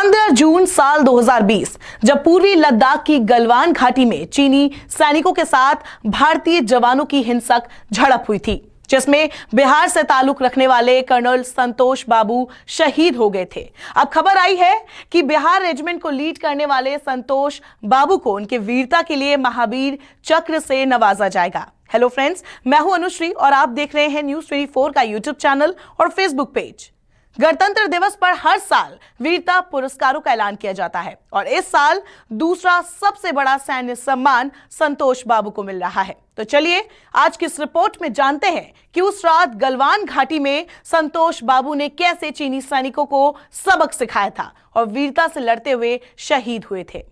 15 जून साल 2020 जब पूर्वी लद्दाख की गलवान घाटी में चीनी सैनिकों के साथ भारतीय जवानों की हिंसक झड़प हुई थी, जिसमें बिहार से ताल्लुक रखने वाले कर्नल संतोष बाबू शहीद हो गए थे। अब खबर आई है कि बिहार रेजिमेंट को लीड करने वाले संतोष बाबू को उनके वीरता के लिए महावीर चक्र से नवाजा जाएगा। हेलो फ्रेंड्स, मैं हूं अनुश्री और आप देख रहे हैं न्यूज़ 24 का यूट्यूब चैनल और फेसबुक पेज। गणतंत्र दिवस पर हर साल वीरता पुरस्कारों का ऐलान किया जाता है और इस साल दूसरा सबसे बड़ा सैन्य सम्मान संतोष बाबू को मिल रहा है। तो चलिए आज की इस रिपोर्ट में जानते हैं कि उस रात गलवान घाटी में संतोष बाबू ने कैसे चीनी सैनिकों को सबक सिखाया था और वीरता से लड़ते हुए शहीद हुए थे।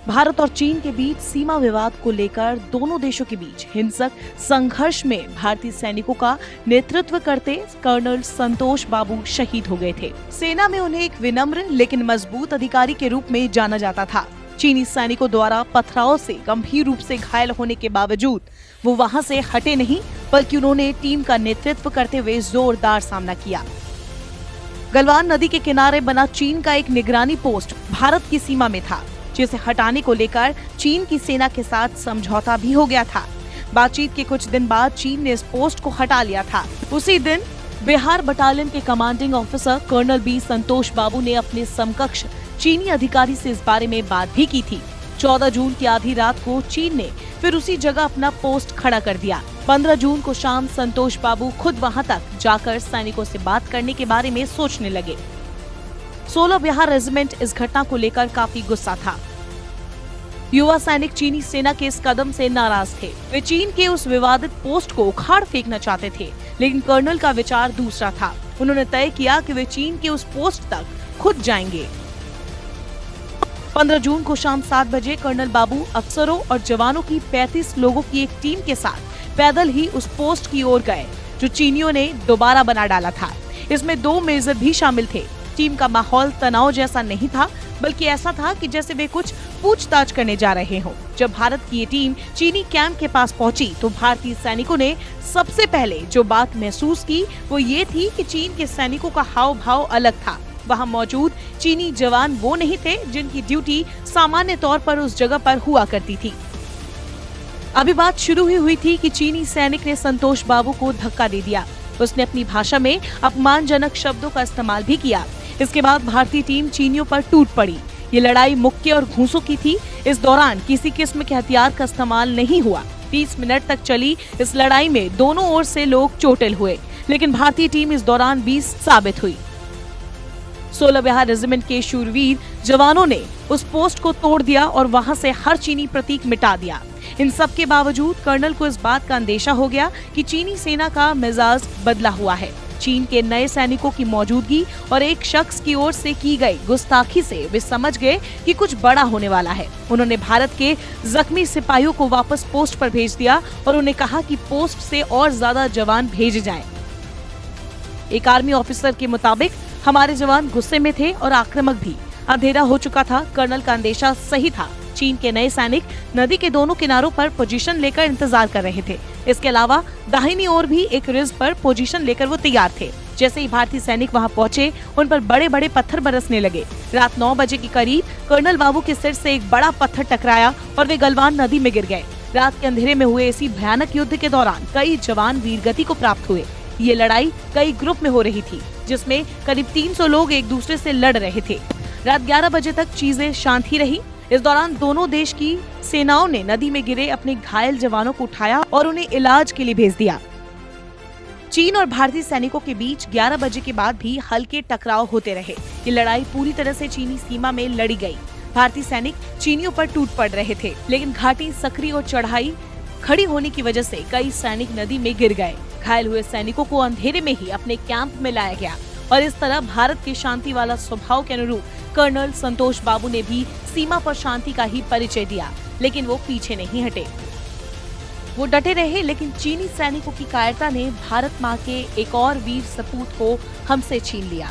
भारत और चीन के बीच सीमा विवाद को लेकर दोनों देशों के बीच हिंसक संघर्ष में भारतीय सैनिकों का नेतृत्व करते कर्नल संतोष बाबू शहीद हो गए थे। सेना में उन्हें एक विनम्र लेकिन मजबूत अधिकारी के रूप में जाना जाता था। चीनी सैनिकों द्वारा पथराव से गंभीर रूप से घायल होने के बावजूद वो वहां से हटे नहीं, बल्कि उन्होंने टीम का नेतृत्व करते हुए जोरदार सामना किया। गलवान नदी के किनारे बना चीन का एक निगरानी पोस्ट भारत की सीमा में था, जिसे हटाने को लेकर चीन की सेना के साथ समझौता भी हो गया था। बातचीत के कुछ दिन बाद चीन ने इस पोस्ट को हटा लिया था। उसी दिन बिहार बटालियन के कमांडिंग ऑफिसर कर्नल बी संतोष बाबू ने अपने समकक्ष चीनी अधिकारी से इस बारे में बात भी की थी। 14 जून की आधी रात को चीन ने फिर उसी जगह अपना पोस्ट खड़ा कर दिया। 15 जून को शाम संतोष बाबू खुद वहां तक जाकर सैनिकों से बात करने के बारे में सोचने लगे। 16 बिहार रेजिमेंट इस घटना को लेकर काफी गुस्सा था। युवा सैनिक चीनी सेना के इस कदम से नाराज थे। वे चीन के उस विवादित पोस्ट को उखाड़ फेंकना चाहते थे, लेकिन कर्नल का विचार दूसरा था। उन्होंने तय किया कि वे चीन के उस पोस्ट तक खुद जाएंगे। 15 जून को शाम 7 बजे कर्नल बाबू अफसरों और जवानों की 35 लोगों की एक टीम के साथ पैदल ही उस पोस्ट की ओर गए, जो चीनियों ने दोबारा बना डाला था। इसमें 2 मेजर भी शामिल थे। टीम का माहौल तनाव जैसा नहीं था, बल्कि ऐसा था कि जैसे वे कुछ पूछताछ करने जा रहे हों। जब भारत की ये टीम चीनी कैंप के पास पहुंची तो भारतीय सैनिकों ने सबसे पहले जो बात महसूस की वो ये थी कि चीन के सैनिकों का हाव भाव अलग था। वहां मौजूद चीनी जवान वो नहीं थे जिनकी ड्यूटी सामान्य तौर पर उस जगह पर हुआ करती थी। अभी बात शुरू ही हुई थी कि चीनी सैनिक ने संतोष बाबू को धक्का दे दिया। उसने अपनी भाषा में अपमानजनक शब्दों का इस्तेमाल भी किया। इसके बाद भारतीय टीम चीनियों पर टूट पड़ी। ये लड़ाई मुक्के और घूंसों की थी। इस दौरान किसी किस्म के हथियार का इस्तेमाल नहीं हुआ। 30 मिनट तक चली इस लड़ाई में दोनों ओर से लोग चोटिल हुए, लेकिन भारतीय टीम इस दौरान 20 साबित हुई। 16 बिहार रेजिमेंट के शूरवीर जवानों ने उस पोस्ट को तोड़ दिया और वहां से हर चीनी प्रतीक मिटा दिया। इन सब के बावजूद कर्नल को इस बात का अंदेशा हो गया कि चीनी सेना का मिजाज बदला हुआ है। चीन के नए सैनिकों की मौजूदगी और एक शख्स की ओर से की गई गुस्ताखी से वे समझ गए कि कुछ बड़ा होने वाला है। उन्होंने भारत के जख्मी सिपाहियों को वापस पोस्ट पर भेज दिया और उन्हें कहा कि पोस्ट से और ज्यादा जवान भेजे जाएं। एक आर्मी ऑफिसर के मुताबिक हमारे जवान गुस्से में थे और आक्रामक भी। अंधेरा हो चुका था। कर्नल का अंदेशा सही था। चीन के नए सैनिक नदी के दोनों किनारों पर पोजीशन लेकर इंतजार कर रहे थे। इसके अलावा दाहिनी ओर भी एक रिज पर पोजीशन लेकर वो तैयार थे। जैसे ही भारतीय सैनिक वहां पहुंचे, उन पर बड़े बड़े पत्थर बरसने लगे। रात 9 बजे के करीब कर्नल बाबू के सिर से एक बड़ा पत्थर टकराया और वे गलवान नदी में गिर गए। रात के अंधेरे में हुए इसी भयानक युद्ध के दौरान कई जवान वीरगति को प्राप्त हुए। ये लड़ाई कई ग्रुप में हो रही थी, जिसमें करीब 300 लोग एक दूसरे से लड़ रहे थे। रात 11 बजे तक चीजें शांत ही रही। इस दौरान दोनों देश की सेनाओं ने नदी में गिरे अपने घायल जवानों को उठाया और उन्हें इलाज के लिए भेज दिया। चीन और भारतीय सैनिकों के बीच 11 बजे के बाद भी हल्के टकराव होते रहे। ये लड़ाई पूरी तरह से चीनी सीमा में लड़ी गई। भारतीय सैनिक चीनियों पर टूट पड़ रहे थे, लेकिन घाटी सकरी और चढ़ाई खड़ी होने की वजह से कई सैनिक नदी में गिर गए। घायल हुए सैनिकों को अंधेरे में ही अपने कैंप में लाया गया और इस तरह भारत के शांति वाला स्वभाव के अनुरूप कर्नल संतोष बाबू ने भी सीमा पर शांति का ही परिचय दिया, लेकिन वो पीछे नहीं हटे। वो डटे रहे, लेकिन चीनी सैनिकों की कायरता ने भारत माँ के एक और वीर सपूत को हमसे छीन लिया।